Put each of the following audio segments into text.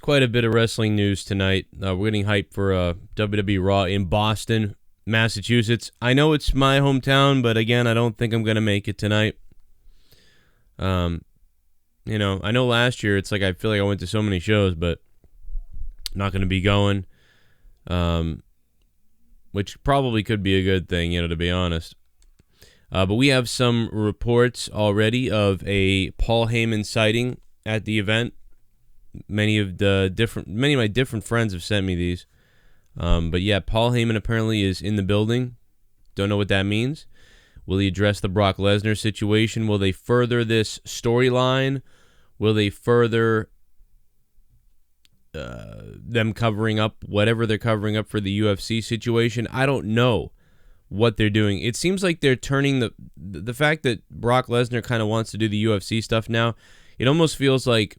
quite a bit of wrestling news tonight. We're getting hyped for WWE RAW in Boston, Massachusetts. I know it's my hometown, but again, I don't think I'm going to make it tonight. I know last year it's like I feel like I went to so many shows, but I'm not going to be going, which probably could be a good thing, to be honest. But we have some reports already of a Paul Heyman sighting at the event. Many of my different friends have sent me these. But yeah, Paul Heyman apparently is in the building. Don't know what that means. Will he address the Brock Lesnar situation? Will they further this storyline? Will they further them covering up whatever they're covering up for the UFC situation? I don't know what they're doing. It seems like they're turning the fact that Brock Lesnar kind of wants to do the UFC stuff now. It almost feels like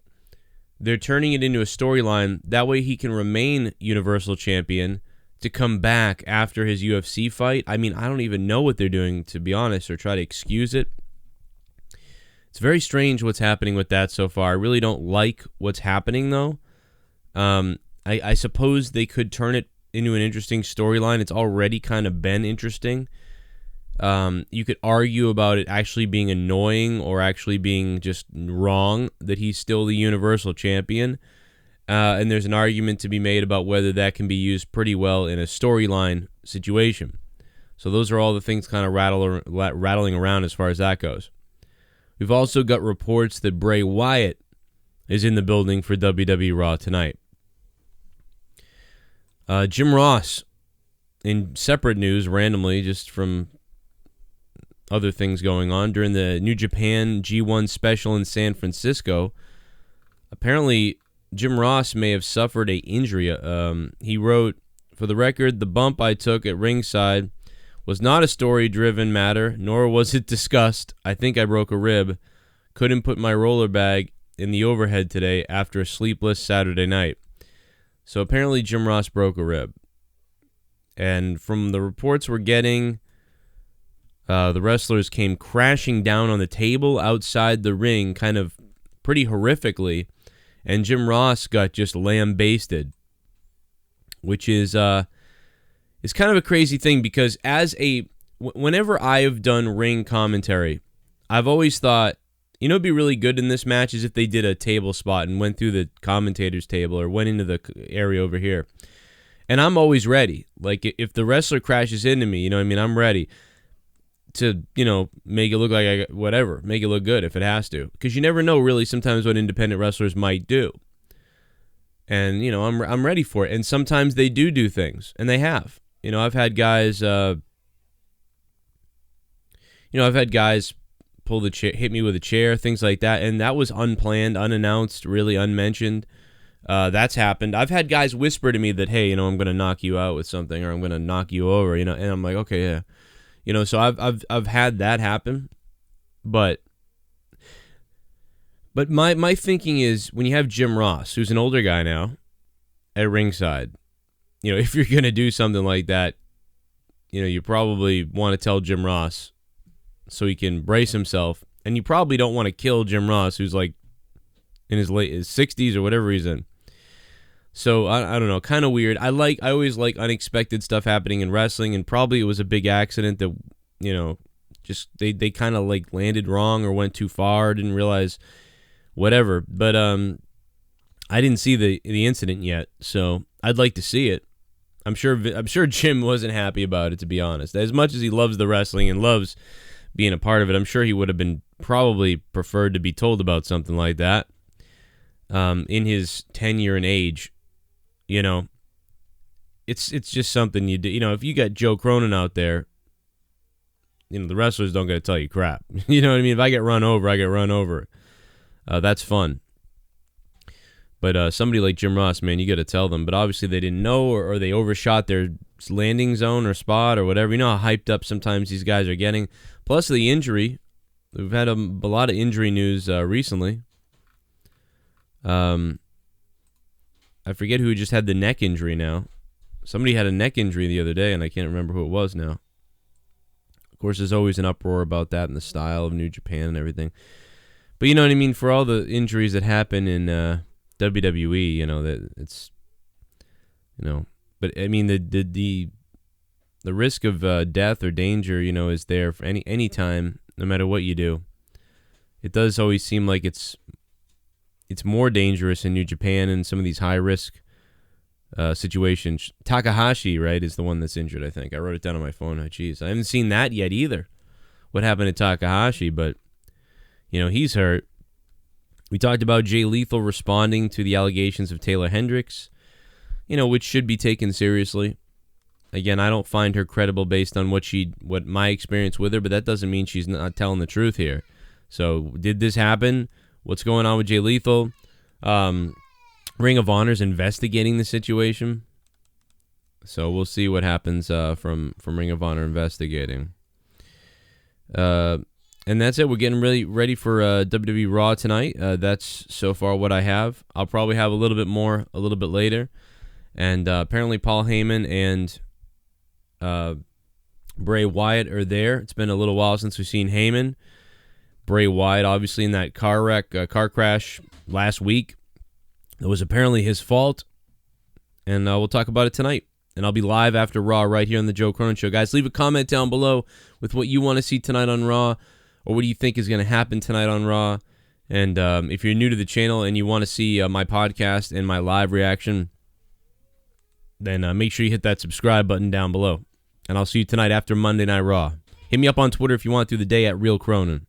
they're turning it into a storyline. That way he can remain Universal Champion to come back after his UFC fight. I mean, I don't even know what they're doing, to be honest, or try to excuse it. It's very strange what's happening with that so far. I really don't like what's happening, though. I suppose they could turn it into an interesting storyline. It's already kind of been interesting. You could argue about it actually being annoying or actually being just wrong that he's still the Universal Champion. And there's an argument to be made about whether that can be used pretty well in a storyline situation. So those are all the things kind of rattling around as far as that goes. We've also got reports that Bray Wyatt is in the building for WWE RAW tonight. Jim Ross, in separate news, randomly, just from other things going on, during the New Japan G1 special in San Francisco, apparently Jim Ross may have suffered an injury. He wrote, "For the record, the bump I took at ringside was not a story-driven matter, nor was it discussed. I think I broke a rib. Couldn't put my roller bag in the overhead today after a sleepless Saturday night." So apparently Jim Ross broke a rib. And from the reports we're getting, the wrestlers came crashing down on the table outside the ring, kind of pretty horrifically, and Jim Ross got just lambasted, which is kind of a crazy thing because whenever I have done ring commentary, I've always thought, it'd be really good in this match is if they did a table spot and went through the commentator's table or went into the area over here. And I'm always ready. Like, if the wrestler crashes into me, I'm ready to, make it look like make it look good if it has to. Because you never know, really, sometimes what independent wrestlers might do. And, I'm ready for it. And sometimes they do things, and they have. I've had guys, pull the chair, hit me with a chair, things like that, and that was unplanned, unannounced, really unmentioned. That's happened. I've had guys whisper to me that, hey, I'm going to knock you out with something, or I'm going to knock you over, and I'm like, okay, yeah, so I've had that happen, but my thinking is when you have Jim Ross, who's an older guy now, at ringside, if you're going to do something like that, you probably want to tell Jim Ross so he can brace himself. And you probably don't want to kill Jim Ross, who's like in his 60s or whatever he's in. So I don't know, kind of weird. I always like unexpected stuff happening in wrestling, and probably it was a big accident that just they kind of like landed wrong or went too far, didn't realize whatever. But I didn't see the incident yet, so I'd like to see it. I'm sure Jim wasn't happy about it, to be honest. As much as he loves the wrestling and loves being a part of it, I'm sure he would have been probably preferred to be told about something like that. In his tenure and age, it's just something you do. If you got Joe Cronin out there, the wrestlers don't got to tell you crap. You know what I mean? If I get run over, I get run over. That's fun. But somebody like Jim Ross, man, you got to tell them. But obviously they didn't know, or they overshot their landing zone or spot or whatever. You know how hyped up sometimes these guys are getting. Plus the injury. We've had a lot of injury news recently. I forget who just had the neck injury now. Somebody had a neck injury the other day, and I can't remember who it was now. Of course, there's always an uproar about that and the style of New Japan and everything. But you know what I mean? For all the injuries that happen in WWE, that it's, but I mean the risk of death or danger, is there for any time, no matter what you do. It does always seem like it's more dangerous in New Japan and some of these high risk situations. Takahashi, right, is the one that's injured, I think. I wrote it down on my phone. Oh, geez, I haven't seen that yet either. What happened to Takahashi? But he's hurt. We talked about Jay Lethal responding to the allegations of Taylor Hendricks, which should be taken seriously. Again, I don't find her credible based on what my experience with her, but that doesn't mean she's not telling the truth here. So, did this happen? What's going on with Jay Lethal? Ring of Honor's investigating the situation. So, we'll see what happens from Ring of Honor investigating. And that's it. We're getting really ready for WWE RAW tonight. That's so far what I have. I'll probably have a little bit more a little bit later. And apparently Paul Heyman and Bray Wyatt are there. It's been a little while since we've seen Heyman. Bray Wyatt, obviously, in that car crash last week. It was apparently his fault. And we'll talk about it tonight. And I'll be live after Raw right here on the Joe Cronin Show. Guys, leave a comment down below with what you want to see tonight on Raw, or what do you think is going to happen tonight on Raw. And if you're new to the channel and you want to see my podcast and my live reaction, then make sure you hit that subscribe button down below. And I'll see you tonight after Monday Night Raw. Hit me up on Twitter if you want through the day at Real Cronin.